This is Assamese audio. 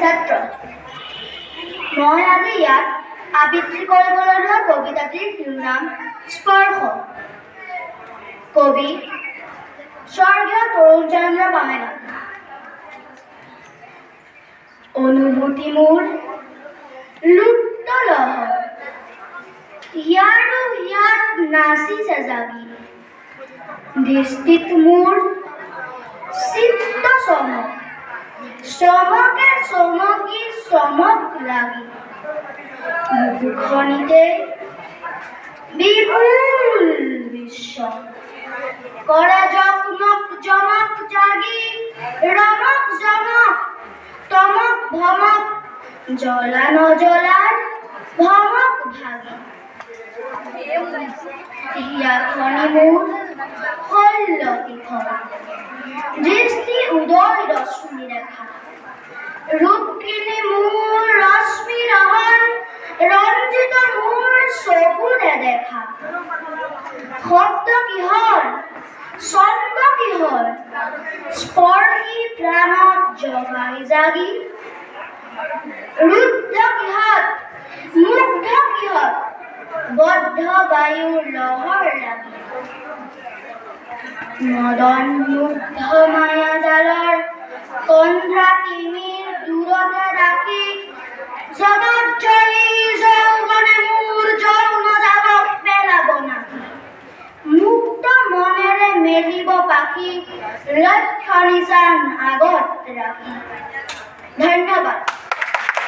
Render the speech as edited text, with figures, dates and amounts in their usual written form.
ছাত্ৰ মই আজি ইয়াত আবৃত্তি কৰিবলৈ লোৱা কবিতাটিৰ শিৰোনাম স্পৰ্শ। কবি স্বৰ্গীয় তৰুণ চন্দ্ৰ পামেলা। অনুভূতি মোৰ লুপ্তলহ হিয়াৰো হিয়াত নাচিছে জাগি, দৃষ্টিত মোৰ চিত্ত চমক, চমকে চমকি চমক লাগি, বুকুখনিতে বিপুল বিশ্ব কৰে জকমক জমক জাগি, ৰমক জমক তমক ভমক, জ্বলা নজ্বলাৰ ভমক ভাগি, হিয়াখনি মোৰ শল্য তীখৰ, দৃষ্টি উদয় ৰশ্মি ৰেখা, ৰূপখিনি মোৰ ৰশ্মি ৰহন, ৰঞ্জিত মোৰ চকু নেদেখা। শব্দ কিহৰ ছন্দ কিহৰ, স্পৰ্শী প্ৰাণত জগাই জাগি, ৰুদ্ধ কিহত মুগ্ধ কিহত, বদ্ধ বায়ুৰ লহৰ লাগি, মদন মুগ্ধ মায়া জালৰ কন্ধ্যা তিমিৰ দূৰতে ৰাখি, জগত জয়ী যৌৱনে মোৰ যৌন জাগক পেলাব নাকি, মুক্ত মনেৰে মেলিব পাখি, লক্ষ্য নিচান আগত ৰাখি। ধন্যবাদ।